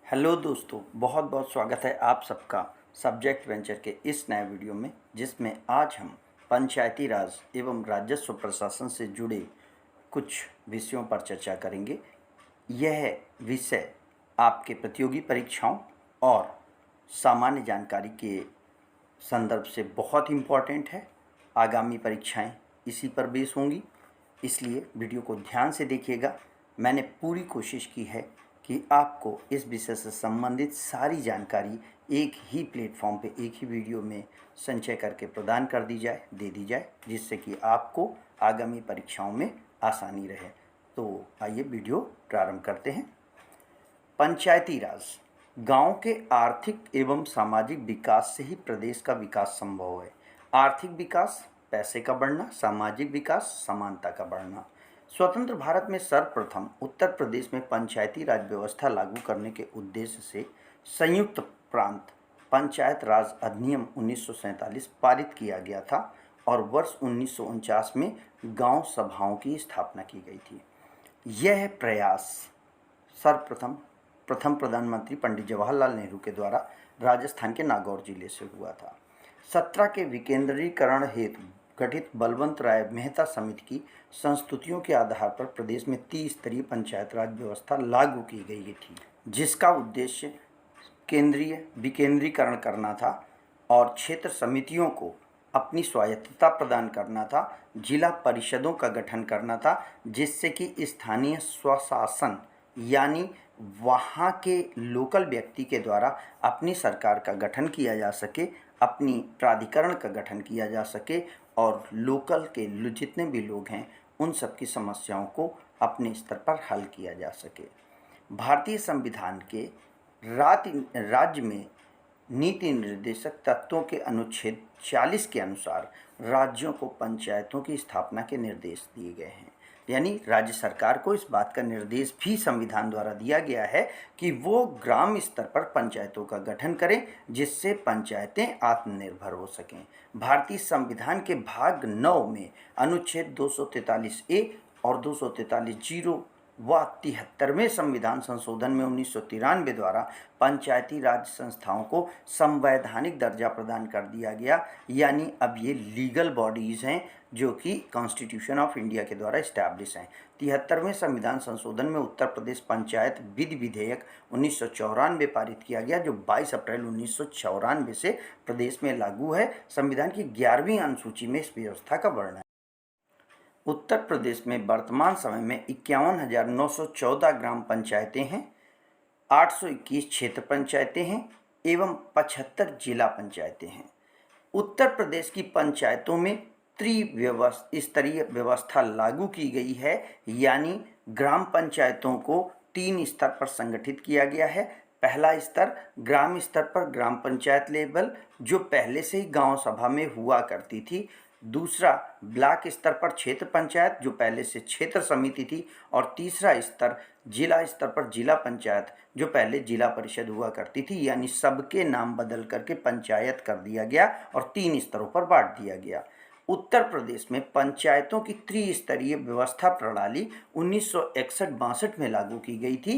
Hello दोस्तों, बहुत बहुत स्वागत है आप सबका सब्जेक्ट वेंचर के इस नए वीडियो में, जिसमें आज हम पंचायती राज एवं राजस्व प्रशासन से जुड़े कुछ विषयों पर चर्चा करेंगे। यह विषय आपके प्रतियोगी परीक्षाओं और सामान्य जानकारी के संदर्भ से बहुत इम्पॉर्टेंट है। आगामी परीक्षाएं इसी पर बेस होंगी, इसलिए वीडियो को ध्यान से देखिएगा। मैंने पूरी कोशिश की है कि आपको इस विषय से संबंधित सारी जानकारी एक ही प्लेटफॉर्म पे, एक ही वीडियो में संचय करके प्रदान कर दी जाए, दे दी जाए, जिससे कि आपको आगामी परीक्षाओं में आसानी रहे। तो आइए वीडियो प्रारंभ करते हैं। पंचायती राज गांव के आर्थिक एवं सामाजिक विकास से ही प्रदेश का विकास संभव है। आर्थिक विकास, पैसे का बढ़ना, सामाजिक विकास, समानता का बढ़ना। स्वतंत्र भारत में सर्वप्रथम उत्तर प्रदेश में पंचायती राज व्यवस्था लागू करने के उद्देश्य से संयुक्त प्रांत पंचायत राज अधिनियम 1947 पारित किया गया था और वर्ष 1949 में गांव सभाओं की स्थापना की गई थी। यह प्रयास सर्वप्रथम प्रधानमंत्री पंडित जवाहरलाल नेहरू के द्वारा राजस्थान के नागौर जिले से हुआ था। 17 के विकेंद्रीकरण हेतु गठित बलवंत राय मेहता समिति की संस्तुतियों के आधार पर प्रदेश में 30 स्तरीय पंचायत राज व्यवस्था लागू की गई थी, जिसका उद्देश्य केंद्रीय विकेंद्रीकरण करना था और क्षेत्र समितियों को अपनी स्वायत्तता प्रदान करना था। जिला परिषदों का गठन करना था, जिससे कि स्थानीय स्वशासन यानी वहाँ के लोकल व्यक्ति के द्वारा अपनी सरकार का गठन किया जा सके, अपनी प्राधिकरण का गठन किया जा सके और लोकल के जितने भी लोग हैं उन सब की समस्याओं को अपने स्तर पर हल किया जा सके। भारतीय संविधान के राज्य में नीति निर्देशक तत्वों के अनुच्छेद 40 के अनुसार राज्यों को पंचायतों की स्थापना के निर्देश दिए गए हैं। यानी राज्य सरकार को इस बात का निर्देश भी संविधान द्वारा दिया गया है कि वो ग्राम स्तर पर पंचायतों का गठन करें, जिससे पंचायतें आत्मनिर्भर हो सकें। भारतीय संविधान के भाग 9 में अनुच्छेद 243A और 243(0) व 73वें संविधान संशोधन में 1993 द्वारा पंचायती राज संस्थाओं को संवैधानिक दर्जा प्रदान कर दिया गया। यानी अब ये लीगल बॉडीज़ हैं जो कि कॉन्स्टिट्यूशन ऑफ इंडिया के द्वारा इस्टेब्लिश हैं। 73वें संविधान संशोधन में उत्तर प्रदेश पंचायत विधि विधेयक 1994 पारित किया गया, जो 22 अप्रैल 1994 से प्रदेश में लागू है। संविधान की 11वीं अनुसूची में इस व्यवस्था का वर्णन है। उत्तर प्रदेश में वर्तमान समय में 51,914 ग्राम पंचायतें हैं, 821 क्षेत्र पंचायतें हैं एवं 75 जिला पंचायतें हैं। उत्तर प्रदेश की पंचायतों में त्रिस्तरीय व्यवस्था लागू की गई है, यानी ग्राम पंचायतों को 3 स्तर पर संगठित किया गया है। पहला स्तर ग्राम स्तर पर ग्राम पंचायत लेवल, जो पहले से ही गांव सभा में हुआ करती थी। दूसरा ब्लॉक स्तर पर क्षेत्र पंचायत, जो पहले से क्षेत्र समिति थी। और तीसरा स्तर जिला स्तर पर जिला पंचायत, जो पहले जिला परिषद हुआ करती थी। यानी सबके नाम बदल करके पंचायत कर दिया गया और 3 स्तरों पर बांट दिया गया। उत्तर प्रदेश में पंचायतों की त्रिस्तरीय व्यवस्था प्रणाली 1961-62 में लागू की गई थी।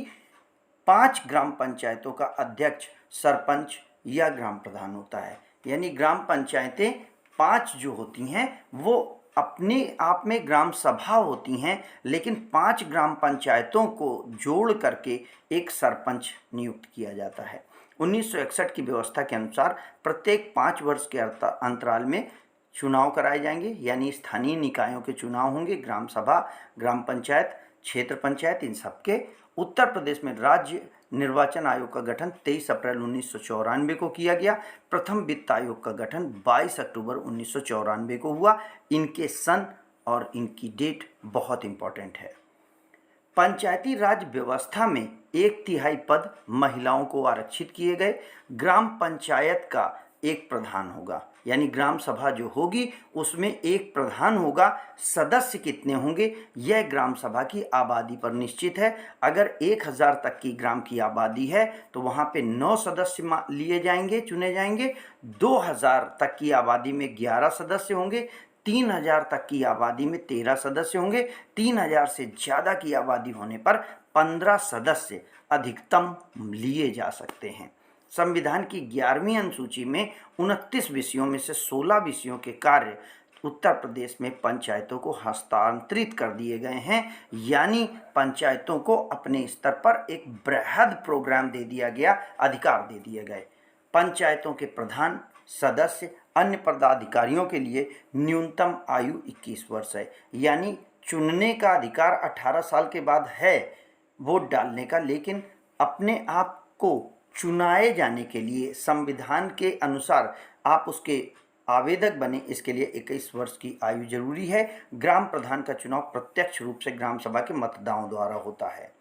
5 ग्राम पंचायतों का अध्यक्ष सरपंच या ग्राम प्रधान होता है। यानी ग्राम पंचायतें 5 जो होती हैं वो अपने आप में ग्राम सभा होती हैं, लेकिन 5 ग्राम पंचायतों को जोड़ करके एक सरपंच नियुक्त किया जाता है। 1961 की व्यवस्था के अनुसार प्रत्येक 5 वर्ष के अंतराल में चुनाव कराए जाएंगे, यानी स्थानीय निकायों के चुनाव होंगे। ग्राम सभा, ग्राम पंचायत, क्षेत्र पंचायत, इन सबके। उत्तर प्रदेश में राज्य निर्वाचन आयोग का गठन 23 अप्रैल 1994 को किया गया। प्रथम वित्त आयोग का गठन 22 अक्टूबर 1994 को हुआ। इनके सन और इनकी डेट बहुत इंपॉर्टेंट है। पंचायती राज व्यवस्था में 1/3 पद महिलाओं को आरक्षित किए गए। ग्राम पंचायत का एक प्रधान होगा, यानी ग्राम सभा जो होगी उसमें एक प्रधान होगा। सदस्य कितने होंगे यह ग्राम सभा की आबादी पर निश्चित है। अगर 1000 तक की ग्राम की आबादी है तो वहाँ पे 9 सदस्य लिए जाएंगे, चुने जाएंगे। 2000 तक की आबादी में 11 सदस्य होंगे। 3000 तक की आबादी में 13 सदस्य होंगे। 3000 से ज़्यादा की आबादी होने पर 15 सदस्य अधिकतम लिए जा सकते हैं। संविधान की 11वीं अनुसूची में 29 विषयों में से 16 विषयों के कार्य उत्तर प्रदेश में पंचायतों को हस्तांतरित कर दिए गए हैं, यानी पंचायतों को अपने स्तर पर एक बृहद प्रोग्राम दे दिया गया, अधिकार दे दिए गए। पंचायतों के प्रधान, सदस्य, अन्य पदाधिकारियों के लिए न्यूनतम आयु 21 वर्ष है, यानी चुनने का अधिकार 18 साल के बाद है वोट डालने का, लेकिन अपने आप को चुनाए जाने के लिए संविधान के अनुसार आप उसके आवेदक बने, इसके लिए 21 वर्ष की आयु जरूरी है। ग्राम प्रधान का चुनाव प्रत्यक्ष रूप से ग्राम सभा के मतदाताओं द्वारा होता है।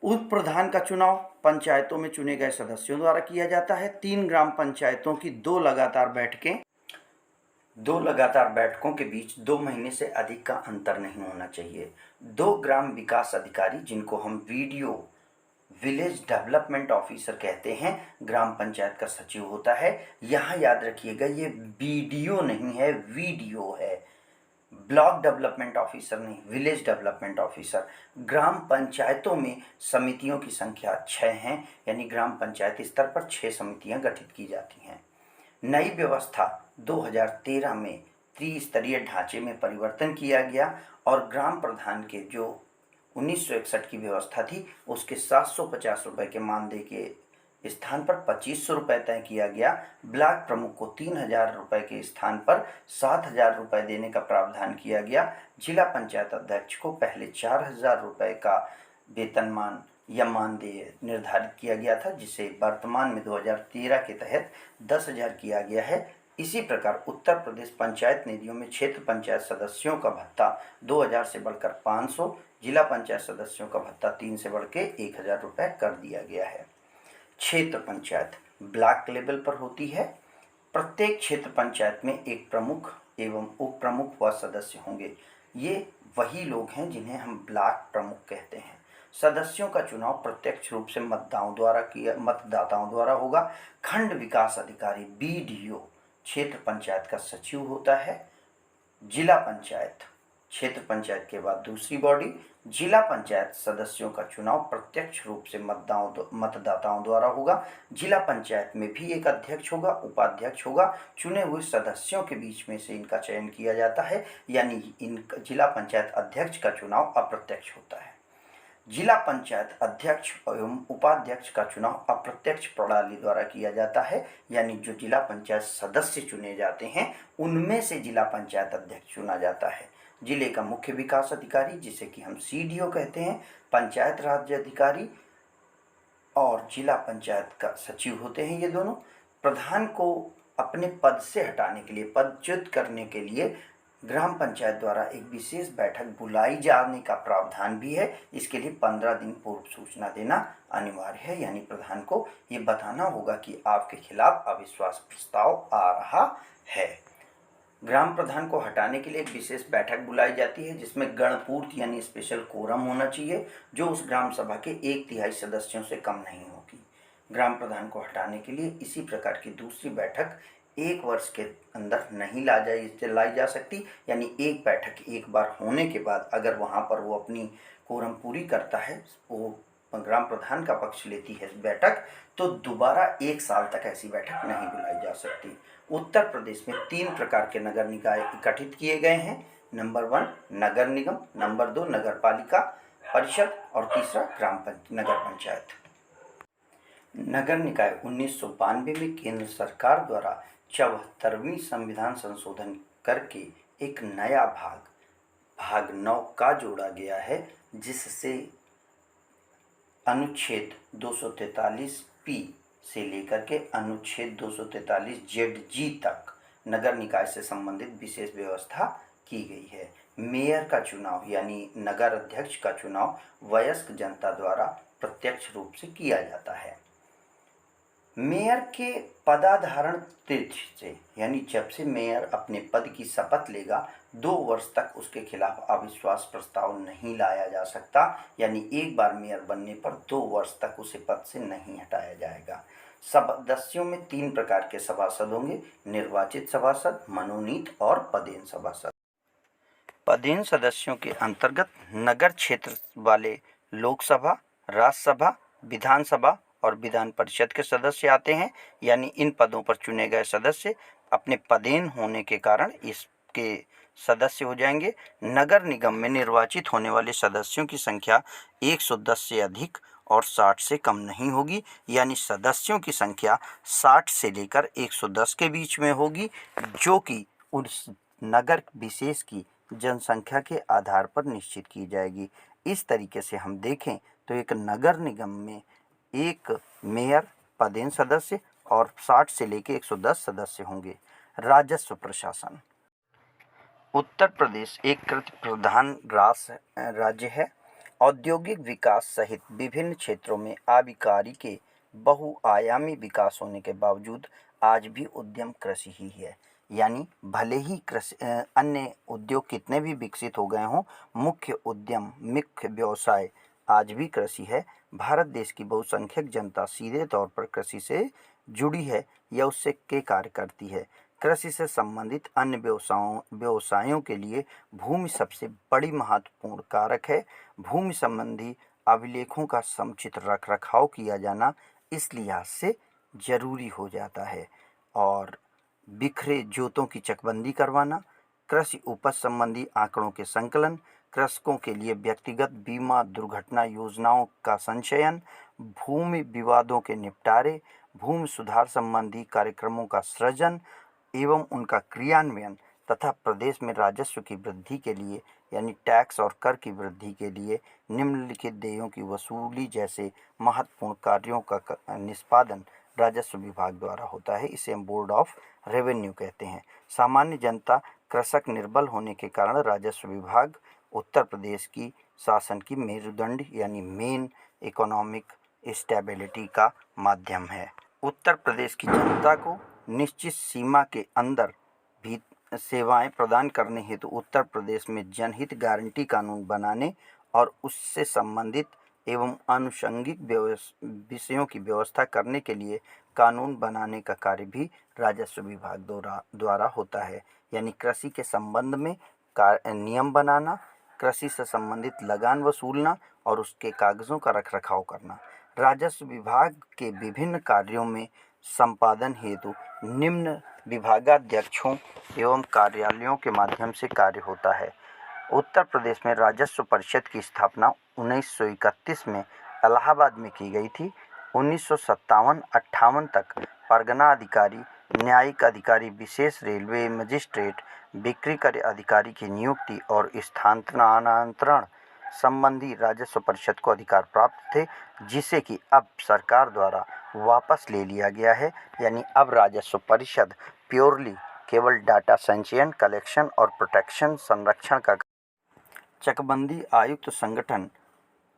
उप प्रधान का चुनाव पंचायतों में चुने गए सदस्यों द्वारा किया जाता है। 3 ग्राम पंचायतों की 2 लगातार बैठकों के बीच 2 महीने से अधिक का अंतर नहीं होना चाहिए। 2 ग्राम विकास अधिकारी, जिनको हम विलेज डेवलपमेंट ऑफिसर कहते हैं, ग्राम पंचायत का सचिव होता है। यहाँ याद रखिएगा, ये बीडीओ नहीं है, वीडीओ है। ब्लॉक डेवलपमेंट ऑफिसर नहीं, विलेज डेवलपमेंट ऑफिसर। ग्राम पंचायतों में समितियों की संख्या 6 है, यानी ग्राम पंचायत स्तर पर 6 समितियां गठित की जाती हैं। नई व्यवस्था 2013 में त्रिस्तरीय ढांचे में परिवर्तन किया गया और ग्राम प्रधान के जो 1961 की व्यवस्था थी उसके 750 रुपये के मानदेय के स्थान पर 2500 रुपये तय किया गया। ब्लॉक प्रमुख को 3000 रुपये के स्थान पर 7000 रुपये देने का प्रावधान किया गया। जिला पंचायत अध्यक्ष को पहले 4000 रुपये का वेतनमान या मानदेय निर्धारित किया गया था, जिसे वर्तमान में 2013 के तहत 10,000 किया गया है। इसी प्रकार उत्तर प्रदेश पंचायत निधियों में क्षेत्र पंचायत सदस्यों का भत्ता 2000 से बढ़कर 500, जिला पंचायत सदस्यों का भत्ता 3 से बढ़ के 1000 रुपये कर दिया गया है। क्षेत्र पंचायत ब्लॉक लेवल पर होती है। प्रत्येक क्षेत्र पंचायत में एक प्रमुख एवं उप प्रमुख व सदस्य होंगे। ये वही लोग हैं जिन्हें हम ब्लॉक प्रमुख कहते हैं। सदस्यों का चुनाव प्रत्यक्ष रूप से मतदाताओं द्वारा होगा। खंड विकास अधिकारी बीडीओ क्षेत्र पंचायत का सचिव होता है। जिला पंचायत क्षेत्र पंचायत के बाद दूसरी बॉडी। जिला पंचायत सदस्यों का चुनाव प्रत्यक्ष रूप से मतदाताओं द्वारा होगा। जिला पंचायत में भी एक अध्यक्ष होगा, उपाध्यक्ष होगा। चुने हुए सदस्यों के बीच में से इनका चयन किया जाता है, यानी इन जिला पंचायत अध्यक्ष का चुनाव अप्रत्यक्ष होता है। जिला पंचायत अध्यक्ष एवं उपाध्यक्ष का चुनाव अप्रत्यक्ष प्रणाली द्वारा किया जाता है, यानी जो जिला पंचायत सदस्य चुने जाते हैं उनमें से जिला पंचायत अध्यक्ष चुना जाता है। जिले का मुख्य विकास अधिकारी, जिसे कि हम सीडीओ कहते हैं, पंचायत राज अधिकारी और जिला पंचायत का सचिव होते हैं। ये दोनों प्रधान को अपने पद से हटाने के लिए, पदच्युत करने के लिए ग्राम पंचायत द्वारा एक विशेष बैठक बुलाई जाने का प्रावधान भी है। इसके लिए 15 दिन पूर्व सूचना देना अनिवार्य है, यानी प्रधान को ये बताना होगा कि आपके खिलाफ अविश्वास प्रस्ताव आ रहा है। ग्राम प्रधान को हटाने के लिए एक विशेष बैठक बुलाई जाती है, जिसमें गणपूर्त यानी स्पेशल कोरम होना चाहिए, जो उस ग्राम सभा के 1/3 सदस्यों से कम नहीं होगी। ग्राम प्रधान को हटाने के लिए इसी प्रकार की दूसरी बैठक 1 वर्ष के अंदर नहीं लाई जा सकती, यानी एक बैठक एक बार होने के बाद अगर वहाँ पर वो अपनी कोरम पूरी करता है, वो ग्राम प्रधान का पक्ष लेती है बैठक, तो दोबारा 1 साल तक ऐसी बैठक नहीं बुलाई जा सकती। उत्तर प्रदेश में 3 प्रकार के नगर निकाय गठित किए गए हैं। नंबर 1 नगर निगम, नंबर 2 नगर पालिका परिषद और तीसरा नगर पंचायत। नगर निकाय 1992 में केंद्र सरकार द्वारा 74वीं संविधान संशोधन करके एक नया भाग 9 का जोड़ा गया है, जिससे अनुच्छेद 243 से लेकर के अनुच्छेद 243 ZG तक नगर निकाय से संबंधित विशेष व्यवस्था की गई है। मेयर का चुनाव यानी नगर अध्यक्ष का चुनाव वयस्क जनता द्वारा प्रत्यक्ष रूप से किया जाता है। मेयर के पदाधारण तिथि से, यानी जब से मेयर अपने पद की शपथ लेगा, 2 वर्ष तक उसके खिलाफ अविश्वास प्रस्ताव नहीं लाया जा सकता, यानी एक बार मेयर बनने पर 2 वर्ष तक उसे पद से नहीं हटाया जाएगा। सदस्यों में 3 प्रकार के सभासद होंगे: निर्वाचित सभासद, मनोनीत और पदेन सभासद। पदेन सदस्यों के अंतर्गत नगर क्षेत्र वाले लोकसभा, राज्यसभा, विधानसभा और विधान परिषद के सदस्य आते हैं। यानी इन पदों पर चुने गए सदस्य अपने पदेन होने के कारण इसके सदस्य हो जाएंगे। नगर निगम में निर्वाचित होने वाले सदस्यों की संख्या 110 से अधिक और 60 से कम नहीं होगी। यानी सदस्यों की संख्या 60 से लेकर 110 के बीच में होगी, जो कि उस नगर विशेष की जनसंख्या के आधार पर निश्चित की जाएगी। इस तरीके से हम देखें तो एक नगर निगम में एक मेयर, पदेन सदस्य और 60 से लेकर 110 सदस्य होंगे। राजस्व प्रशासन। उत्तर प्रदेश एक कृषि प्रधान राज्य है। औद्योगिक विकास सहित विभिन्न क्षेत्रों में आबादी के बहुआयामी विकास होने के बावजूद आज भी उद्यम कृषि ही है। यानी भले ही अन्य उद्योग कितने भी विकसित हो गए हों, मुख्य व्यवसाय आज भी कृषि है। भारत देश की बहुसंख्यक जनता सीधे तौर पर कृषि से जुड़ी है या उससे के कार्य करती है। कृषि से संबंधित अन्य व्यवसायों के लिए भूमि सबसे बड़ी महत्वपूर्ण कारक है। भूमि संबंधी अभिलेखों का समुचित रखरखाव किया जाना इस लिहाज से जरूरी हो जाता है। और बिखरे जोतों की चकबंदी करवाना, कृषि उपज संबंधी आंकड़ों के संकलन, कृषकों के लिए व्यक्तिगत बीमा दुर्घटना योजनाओं का संचयन, भूमि विवादों के निपटारे, भूमि सुधार संबंधी कार्यक्रमों का सृजन एवं उनका क्रियान्वयन तथा प्रदेश में राजस्व की वृद्धि के लिए यानी टैक्स और कर की वृद्धि के लिए निम्नलिखित देयों की वसूली जैसे महत्वपूर्ण कार्यों का निष्पादन राजस्व विभाग द्वारा होता है। इसे हम बोर्ड ऑफ रेवेन्यू कहते हैं। सामान्य जनता कृषक निर्बल होने के कारण राजस्व विभाग उत्तर प्रदेश की शासन की मेरुदंड यानी मेन इकोनॉमिक स्टेबिलिटी का माध्यम है। उत्तर प्रदेश की जनता को निश्चित सीमा के अंदर भी सेवाएं प्रदान करने हेतु उत्तर प्रदेश में जनहित गारंटी कानून बनाने और उससे संबंधित एवं आनुषंगिक विषयों की व्यवस्था करने के लिए कानून बनाने का कार्य भी राजस्व विभाग द्वारा होता है। यानी कृषि के संबंध में नियम बनाना, कृषि से संबंधित लगान वसूलना और उसके कागजों का रखरखाव करना। राजस्व विभाग के विभिन्न कार्यों में संपादन हेतु निम्न विभागाध्यक्षों एवं कार्यालयों के माध्यम से कार्य होता है। उत्तर प्रदेश में राजस्व परिषद की स्थापना 1931 में इलाहाबाद में की गई थी। 1957-58 तक परगना अधिकारी, न्यायिक अधिकारी, विशेष रेलवे मजिस्ट्रेट, बिक्री कर अधिकारी की नियुक्ति और स्थानांतरण संबंधी राजस्व परिषद को अधिकार प्राप्त थे, जिसे कि अब सरकार द्वारा वापस ले लिया गया है। यानी अब राजस्व परिषद प्योरली केवल डाटा संचयन, कलेक्शन और प्रोटेक्शन संरक्षण का। चकबंदी आयुक्त संगठन।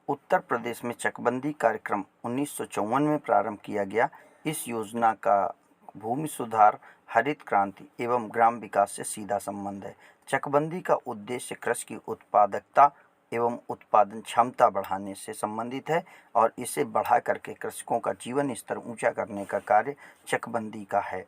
उत्तर प्रदेश में चकबंदी कार्यक्रम 1954 में प्रारंभ किया गया। इस योजना का भूमि सुधार, हरित क्रांति एवं ग्राम विकास से सीधा संबंध है। चकबंदी का उद्देश्य कृषि की उत्पादकता एवं उत्पादन क्षमता बढ़ाने से संबंधित है और इसे बढ़ा करके कृषकों का जीवन स्तर ऊंचा करने का कार्य चकबंदी का है।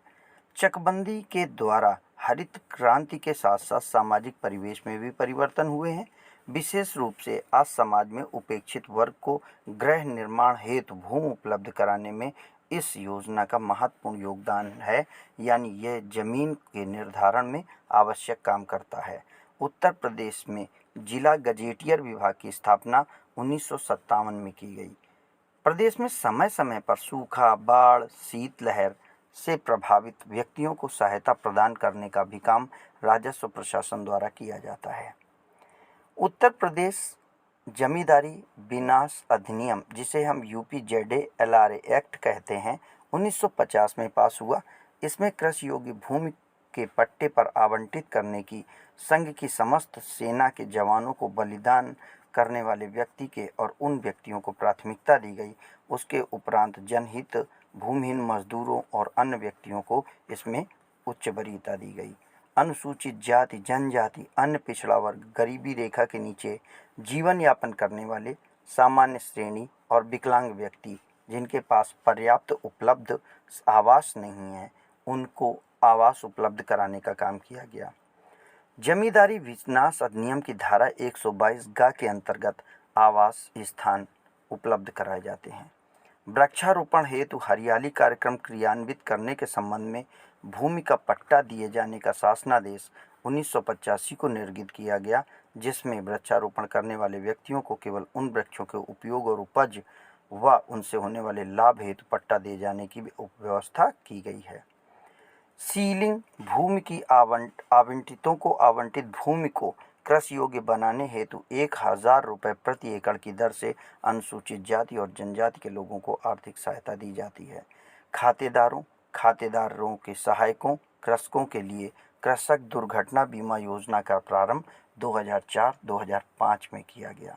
चकबंदी के द्वारा हरित क्रांति के साथ साथ सामाजिक परिवेश में भी परिवर्तन हुए हैं। विशेष रूप से आज समाज में उपेक्षित वर्ग को गृह निर्माण हेतु भूमि उपलब्ध कराने में इस योजना का महत्वपूर्ण योगदान है। यानी यह जमीन के निर्धारण में आवश्यक काम करता है। उत्तर प्रदेश में जिला गजेटियर विभाग की स्थापना 1957 में की गई। प्रदेश में समय समय पर सूखा, बाढ़, शीतलहर से प्रभावित व्यक्तियों को सहायता प्रदान करने का भी काम राजस्व प्रशासन द्वारा किया जाता है। उत्तर प्रदेश जमींदारी विनाश अधिनियम, जिसे हम UPZA-LRA एक्ट कहते हैं, 1950 में पास हुआ। इसमें कृषि योग्य भूमि के पट्टे पर आवंटित करने की संघ की समस्त सेना के जवानों को बलिदान करने वाले व्यक्ति के और उन व्यक्तियों को प्राथमिकता दी गई। उसके उपरांत जनहित, भूमिहीन मजदूरों और अन्य व्यक्तियों को इसमें उच्च वरीयता दी गई। अनुसूचित जाति, जनजाति, अन्य पिछड़ा वर्ग, गरीबी रेखा के नीचे जीवन यापन करने वाले सामान्य श्रेणी और विकलांग व्यक्ति जिनके पास पर्याप्त उपलब्ध आवास नहीं है उनको आवास उपलब्ध कराने का काम किया गया। जमींदारी विनाश अधिनियम की धारा 122 गा के अंतर्गत आवास स्थान उपलब्ध कराए जाते हैं। वृक्षारोपण हेतु हरियाली कार्यक्रम क्रियान्वित करने के संबंध में भूमि का पट्टा दिए जाने का शासनादेश 1985 को निर्गत किया गया, जिसमें वृक्षारोपण करने वाले व्यक्तियों को केवल उन वृक्षों के उपयोग और उपज व उनसे होने वाले लाभ हेतु पट्टा दिए जाने की व्यवस्था की गई है। सीलिंग भूमि की आवंटितों को आवंटित भूमि को कृषि योग्य बनाने हेतु 1000 रुपये प्रति एकड़ की दर से अनुसूचित जाति और जनजाति के लोगों को आर्थिक सहायता दी जाती है। खातेदारों के सहायकों कृषकों के लिए कृषक दुर्घटना बीमा योजना का प्रारंभ 2004-2005 में किया गया।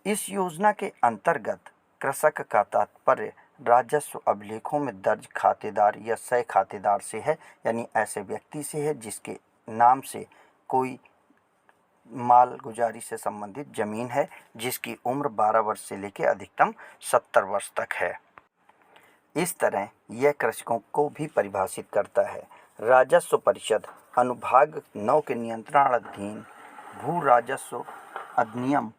इस योजना के अंतर्गत कृषक का तात्पर्य राजस्व अभिलेखों में दर्ज खातेदार या सह खातेदार से है, यानी ऐसे व्यक्ति से है जिसके नाम से कोई माल गुजारी से संबंधित जमीन है, जिसकी उम्र 12 वर्ष से लेकर अधिकतम 70 वर्ष तक है। इस तरह यह कृषकों को भी परिभाषित करता है। राजस्व परिषद अनुभाग 9 के नियंत्रणाधीन भू राजस्व अधिनियम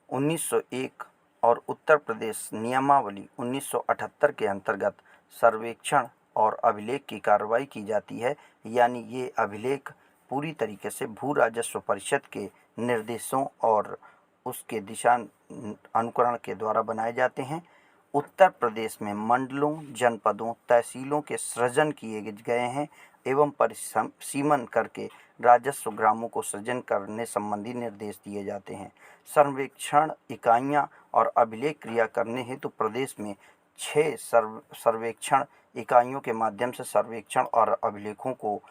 1901 और उत्तर प्रदेश नियमावली 1978 के अंतर्गत सर्वेक्षण और अभिलेख की कार्रवाई की जाती है, यानी ये अभिलेख पूरी तरीके से भू राजस्व परिषद के निर्देशों और उसके दिशा अनुकरण के द्वारा बनाए जाते हैं। उत्तर प्रदेश में मंडलों, जनपदों, तहसीलों के सृजन किए गए हैं एवं परिसीमन करके राजस्व ग्रामों को सृजन करने संबंधी निर्देश दिए जाते हैं। सर्वेक्षण इकाइयां और अभिलेख क्रिया करने हेतु प्रदेश में 6 सर्वेक्षण इकाइयों के माध्यम से सर्वेक्षण और अभिलेखों को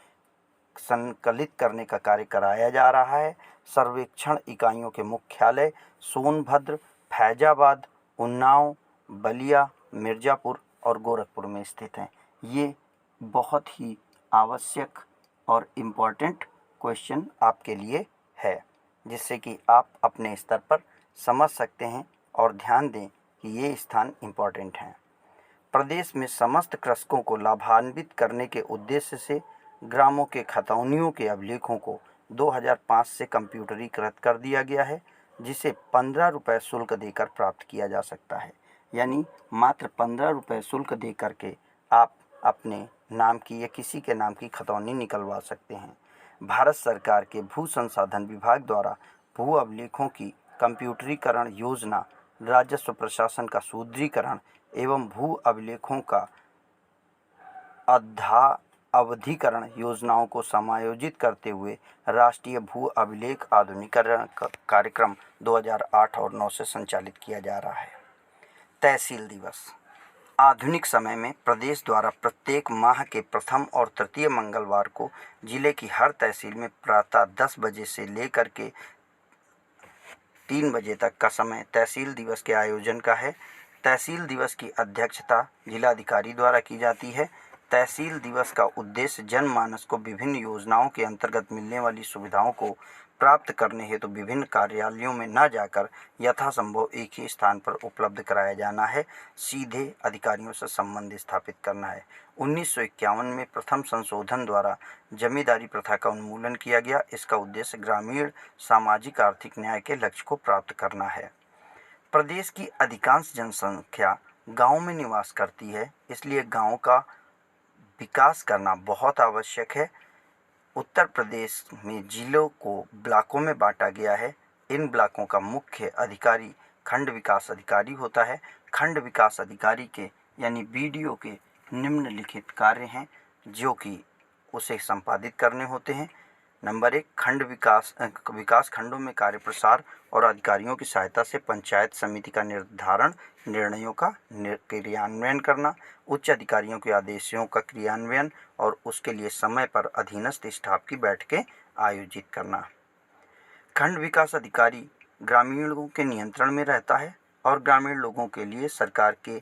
संकलित करने का कार्य कराया जा रहा है। सर्वेक्षण इकाइयों के मुख्यालय सोनभद्र, फैजाबाद, उन्नाव, बलिया, मिर्ज़ापुर और गोरखपुर में स्थित हैं। ये बहुत ही आवश्यक और इम्पॉर्टेंट क्वेश्चन आपके लिए है, जिससे कि आप अपने स्तर पर समझ सकते हैं और ध्यान दें कि ये स्थान इम्पॉर्टेंट हैं। प्रदेश में समस्त कृषकों को लाभान्वित करने के उद्देश्य से ग्रामों के खतौनियों के अभिलेखों को 2005 से कंप्यूटरीकृत कर दिया गया है, जिसे 15 रुपये शुल्क देकर प्राप्त किया जा सकता है। यानी मात्र 15 रुपये शुल्क दे करके आप अपने नाम की या किसी के नाम की खतौनी निकलवा सकते हैं। भारत सरकार के भू संसाधन विभाग द्वारा भू अभिलेखों की कंप्यूटरीकरण योजना राजस्व प्रशासन का सुदृढ़ीकरण एवं भू अभिलेखों का अवधिकरण योजनाओं को समायोजित करते हुए राष्ट्रीय भू अभिलेख आधुनिकीकरण कार्यक्रम 2008 और 9 से संचालित किया जा रहा है। तहसील दिवस आधुनिक समय में प्रदेश द्वारा प्रत्येक माह के प्रथम और तृतीय मंगलवार को जिले की हर तहसील में प्रातः 10 बजे से लेकर के 3 बजे तक का समय तहसील दिवस के आयोजन का है। तहसील दिवस की अध्यक्षता जिलाधिकारी द्वारा की जाती है। तहसील दिवस का उद्देश्य जनमानस को विभिन्न योजनाओं के अंतर्गत मिलने वाली सुविधाओं को प्राप्त करने हेतु विभिन्न कार्यालयों में न जाकर यथासंभव एक ही स्थान पर उपलब्ध कराया जाना है, सीधे अधिकारियों से संबंध स्थापित करना है। 1951 में प्रथम संशोधन द्वारा जमींदारी प्रथा का उन्मूलन किया गया। इसका उद्देश्य ग्रामीण सामाजिक आर्थिक न्याय के लक्ष्य को प्राप्त करना है। प्रदेश की अधिकांश जनसंख्या गाँव में निवास करती है, इसलिए गाँव का विकास करना बहुत आवश्यक है। उत्तर प्रदेश में जिलों को ब्लॉकों में बांटा गया है। इन ब्लॉकों का मुख्य अधिकारी खंड विकास अधिकारी होता है। खंड विकास अधिकारी के यानी बीडीओ के निम्नलिखित कार्य हैं जो कि उसे संपादित करने होते हैं। नंबर 1, खंड विकास खंडों में कार्य प्रसार और अधिकारियों की सहायता से पंचायत समिति का निर्धारण निर्णयों का क्रियान्वयन करना, उच्च अधिकारियों के आदेशों का क्रियान्वयन और उसके लिए समय पर अधीनस्थ स्टाफ की बैठकें आयोजित करना। खंड विकास अधिकारी ग्रामीणों के नियंत्रण में रहता है और ग्रामीण लोगों के लिए सरकार के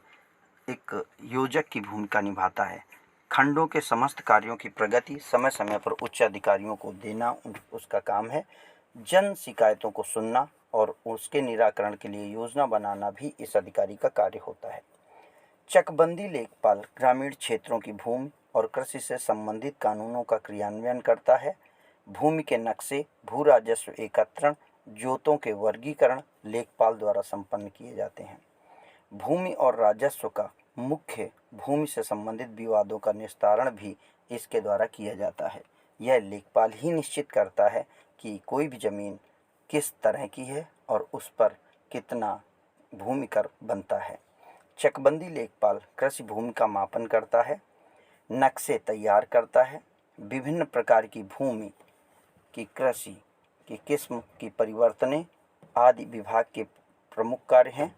एक योजक की भूमिका निभाता है। खंडों के समस्त कार्यों की प्रगति समय समय पर उच्च अधिकारियों को देना उसका काम है। जन शिकायतों को सुनना और उसके निराकरण के लिए योजना बनाना भी इस अधिकारी का कार्य होता है। चकबंदी लेखपाल ग्रामीण क्षेत्रों की भूमि और कृषि से संबंधित कानूनों का क्रियान्वयन करता है। भूमि के नक्शे, भू राजस्व एकत्रण, जोतों के वर्गीकरण लेखपाल द्वारा संपन्न किए जाते हैं। भूमि और राजस्व का मुख्य भूमि से संबंधित विवादों का निस्तारण भी इसके द्वारा किया जाता है। यह लेखपाल ही निश्चित करता है कि कोई भी ज़मीन किस तरह की है और उस पर कितना भूमि कर बनता है। चकबंदी लेखपाल कृषि भूमि का मापन करता है, नक्शे तैयार करता है। विभिन्न प्रकार की भूमि की कृषि की किस्म की परिवर्तने आदि विभाग के प्रमुख कार्य हैं।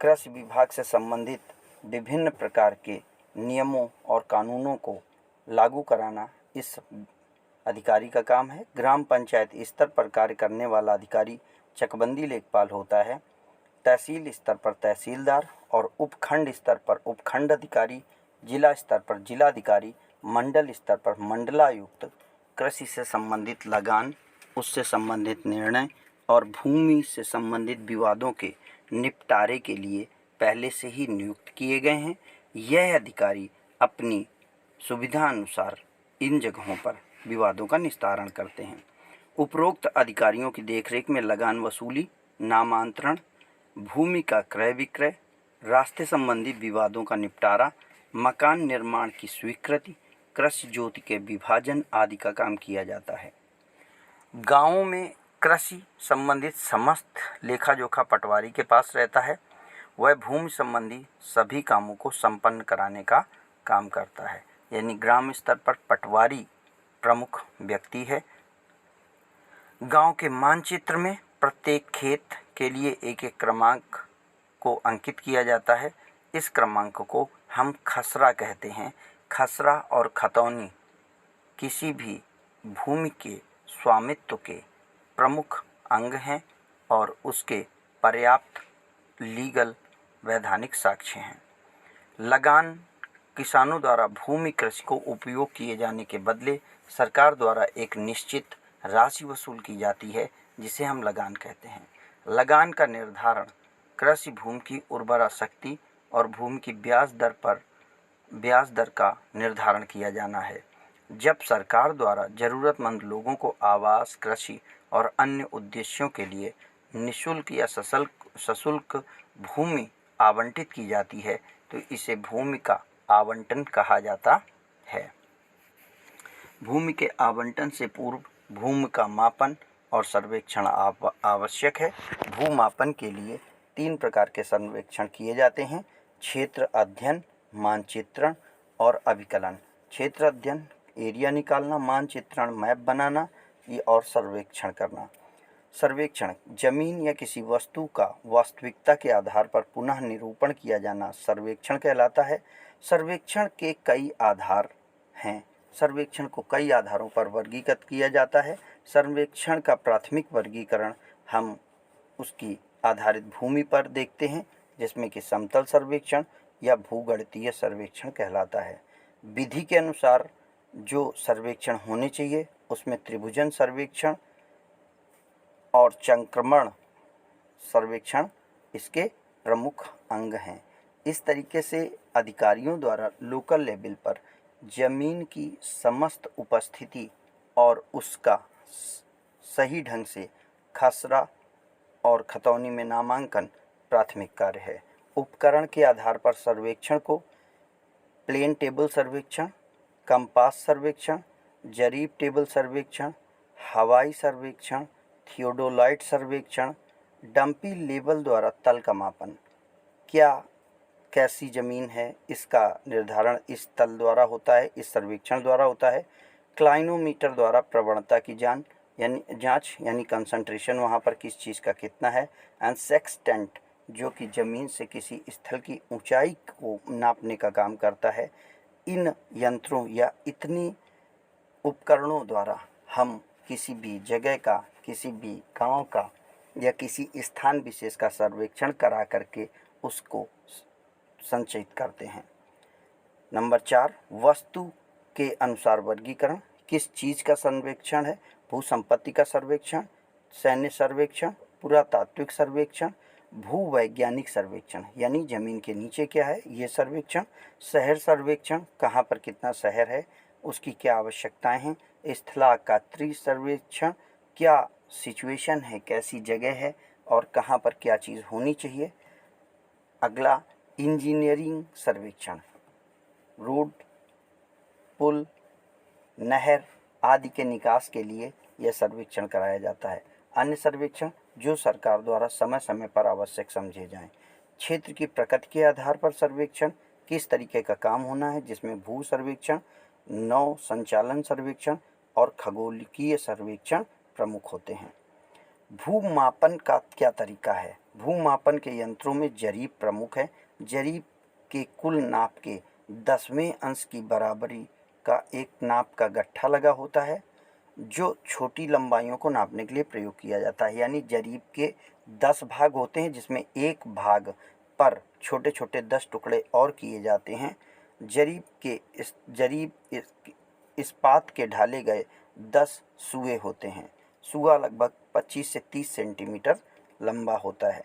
कृषि विभाग से संबंधित विभिन्न प्रकार के नियमों और कानूनों को लागू कराना इस अधिकारी का काम है। ग्राम पंचायत स्तर पर कार्य करने वाला अधिकारी चकबंदी लेखपाल होता है। तहसील स्तर पर तहसीलदार और उपखंड स्तर पर उपखंड अधिकारी, जिला स्तर पर जिलाधिकारी, मंडल स्तर पर मंडलायुक्त कृषि से संबंधित लगान, उससे संबंधित निर्णय और भूमि से संबंधित विवादों के निपटारे के लिए पहले से ही नियुक्त किए गए हैं। यह अधिकारी अपनी सुविधा अनुसार इन जगहों पर विवादों का निस्तारण करते हैं। उपरोक्त अधिकारियों की देखरेख में लगान वसूली, नामांतरण, भूमि का क्रय विक्रय, रास्ते संबंधी विवादों का निपटारा, मकान निर्माण की स्वीकृति, कृषि ज्योति के विभाजन आदि का काम किया जाता है। गांवों में कृषि संबंधित समस्त लेखा जोखा पटवारी के पास रहता है। वह भूमि संबंधी सभी कामों को संपन्न कराने का काम करता है, यानी ग्राम स्तर पर पटवारी प्रमुख व्यक्ति है। गांव के मानचित्र में प्रत्येक खेत के लिए एक एक क्रमांक को अंकित किया जाता है। इस क्रमांक को हम खसरा कहते हैं। खसरा और खतौनी किसी भी भूमि के स्वामित्व के प्रमुख अंग हैं और उसके पर्याप्त लीगल वैधानिक साक्ष्य हैं। लगान किसानों द्वारा भूमि कृषि को उपयोग किए जाने के बदले सरकार द्वारा एक निश्चित राशि वसूल की जाती है, जिसे हम लगान कहते हैं। लगान का निर्धारण कृषि भूमि की उर्वरा शक्ति और भूमि की ब्याज दर का निर्धारण किया जाना है। जब सरकार द्वारा ज़रूरतमंद लोगों को आवास, कृषि और अन्य उद्देश्यों के लिए निःशुल्क या सशुल्क भूमि आवंटित की जाती है तो इसे भूमि का आवंटन कहा जाता है। भूमि के आवंटन से पूर्व भूमि का मापन और सर्वेक्षण आवश्यक है। भूमापन के लिए 3 प्रकार के सर्वेक्षण किए जाते हैं: क्षेत्र अध्ययन, मानचित्रण और अभिकलन। क्षेत्र अध्ययन एरिया निकालना, मानचित्रण मैप बनाना और सर्वेक्षण करना। सर्वेक्षण जमीन या किसी वस्तु का वास्तविकता के आधार पर पुनः निरूपण किया जाना सर्वेक्षण कहलाता है। सर्वेक्षण के कई आधार हैं। सर्वेक्षण को कई आधारों पर वर्गीकृत किया जाता है। सर्वेक्षण का प्राथमिक वर्गीकरण हम उसकी आधारित भूमि पर देखते हैं, जिसमें कि समतल सर्वेक्षण या भूगणितीय सर्वेक्षण कहलाता है। विधि के अनुसार जो सर्वेक्षण होने चाहिए उसमें त्रिभुजन सर्वेक्षण और चंक्रमण सर्वेक्षण इसके प्रमुख अंग हैं। इस तरीके से अधिकारियों द्वारा लोकल लेवल पर जमीन की समस्त उपस्थिति और उसका सही ढंग से खसरा और खतौनी में नामांकन प्राथमिक कार्य है। उपकरण के आधार पर सर्वेक्षण को प्लेन टेबल सर्वेक्षण, कंपास सर्वेक्षण, जरीब टेबल सर्वेक्षण, हवाई सर्वेक्षण, थियोडोलाइट सर्वेक्षण, डंपी लेवल द्वारा तल का मापन, कैसी ज़मीन है इसका निर्धारण इस तल द्वारा होता है, इस सर्वेक्षण द्वारा होता है। क्लाइनोमीटर द्वारा प्रवणता की जांच यानी कंसंट्रेशन वहाँ पर किस चीज़ का कितना है। एंड सेक्सटेंट जो कि ज़मीन से किसी स्थल की ऊंचाई को नापने का काम करता है। इन यंत्रों या इतनी उपकरणों द्वारा हम किसी भी जगह का, किसी भी गांव का या किसी स्थान विशेष का सर्वेक्षण करा करके उसको संचित करते हैं। नंबर 4, वस्तु के अनुसार वर्गीकरण। किस चीज़ का सर्वेक्षण है? भू संपत्ति का सर्वेक्षण, सैन्य सर्वेक्षण, पुरातात्विक सर्वेक्षण, भूवैज्ञानिक सर्वेक्षण यानी ज़मीन के नीचे क्या है ये सर्वेक्षण, शहर सर्वेक्षण कहाँ पर कितना शहर है उसकी क्या आवश्यकताएं हैं, स्थलाकात्री सर्वेक्षण क्या सिचुएशन है, कैसी जगह है और कहाँ पर क्या चीज़ होनी चाहिए। अगला इंजीनियरिंग सर्वेक्षण, रोड, पुल, नहर आदि के निकास के लिए यह सर्वेक्षण कराया जाता है। अन्य सर्वेक्षण जो सरकार द्वारा समय समय पर आवश्यक समझे जाएं। क्षेत्र की प्रकृति के आधार पर सर्वेक्षण किस तरीके का काम होना है, जिसमें भू सर्वेक्षण, नौ संचालन सर्वेक्षण और खगोलीय सर्वेक्षण प्रमुख होते हैं। भूमापन का क्या तरीका है। भूमापन के यंत्रों में जरीब प्रमुख है। जरीब के कुल नाप के 10वें अंश की बराबरी का एक नाप का गट्ठा लगा होता है जो छोटी लंबाइयों को नापने के लिए प्रयोग किया जाता है। यानी जरीब के 10 भाग होते हैं जिसमें एक भाग पर छोटे छोटे 10 टुकड़े और किए जाते हैं। जरीब इस्पात के ढाले गए 10 सुए होते हैं। सुआ लगभग 25 से 30 सेंटीमीटर लंबा होता है।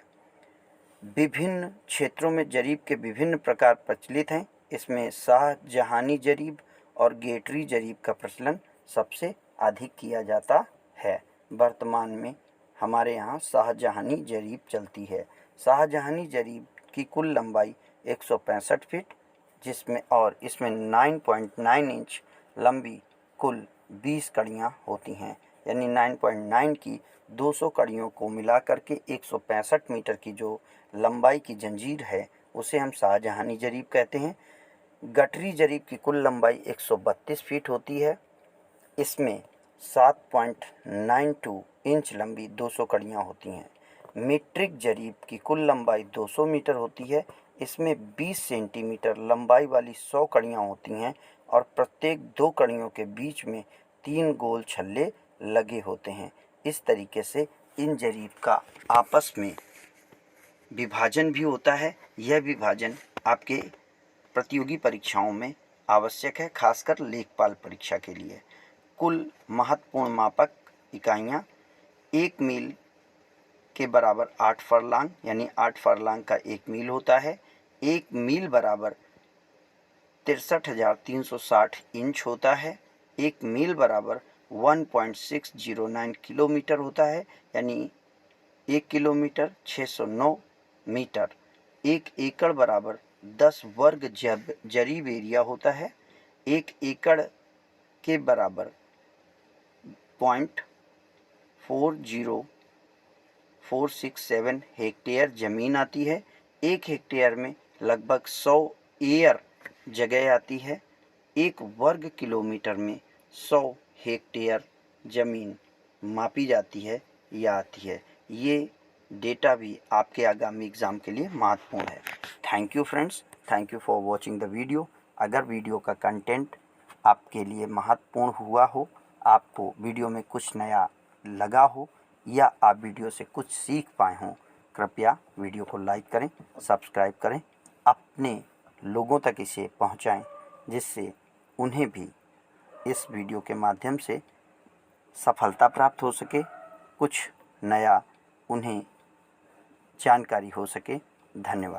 विभिन्न क्षेत्रों में जरीब के विभिन्न प्रकार प्रचलित हैं। इसमें शाहजहानी जरीब और गेटरी जरीब का प्रचलन सबसे अधिक किया जाता है। वर्तमान में हमारे यहाँ शाहजहानी जरीब चलती है। शाहजहानी जरीब की कुल लंबाई 165 फीट इसमें 9.9 इंच लंबी कुल 20 कड़ियाँ होती हैं। यानी 9.9 की 200 कड़ियों को मिलाकर के 165 मीटर की जो लंबाई की जंजीर है उसे हम शाहजहानी जरीब कहते हैं। गटरी जरीब की कुल लंबाई 132 फीट होती है। इसमें 7.92 इंच लंबी 200 कड़ियाँ होती हैं। मीट्रिक जरीब की कुल लंबाई 200 मीटर होती है। इसमें 20 सेंटीमीटर लंबाई वाली 100 कड़ियाँ होती हैं और प्रत्येक 2 कड़ियों के बीच में 3 गोल छल्ले लगे होते हैं। इस तरीके से इन जरीब का आपस में विभाजन भी होता है। यह विभाजन आपके प्रतियोगी परीक्षाओं में आवश्यक है, खासकर लेखपाल परीक्षा के लिए। कुल महत्वपूर्ण मापक इकाइयाँ 1 मील के बराबर 8 फरलांग यानी 8 फरलांग का 1 मील होता है। 1 मील बराबर 63,360 इंच होता है। 1 मील बराबर 1.609 किलोमीटर होता है। यानी 1 किलोमीटर 609 मीटर। 1 एकड़ बराबर 10 वर्ग जरीब एरिया होता है। 1 एकड़ के बराबर 0.40467 हेक्टेयर ज़मीन आती है। 1 हेक्टेयर में लगभग 100 एयर जगह आती है। 1 वर्ग किलोमीटर में 100 हेक्टेयर ज़मीन मापी जाती है या आती है। ये डेटा भी आपके आगामी एग्ज़ाम के लिए महत्वपूर्ण है। Thank you friends, thank you for watching the video. अगर वीडियो का कंटेंट आपके लिए महत्वपूर्ण हुआ हो, आपको वीडियो में कुछ नया लगा हो या आप वीडियो से कुछ सीख पाए हों, कृपया वीडियो को लाइक करें, सब्सक्राइब करें, अपने लोगों तक इसे पहुंचाएं, जिससे उन्हें भी इस वीडियो के माध्यम से सफलता प्राप्त हो सके, कुछ नया उन्हें जानकारी हो सके। धन्यवाद।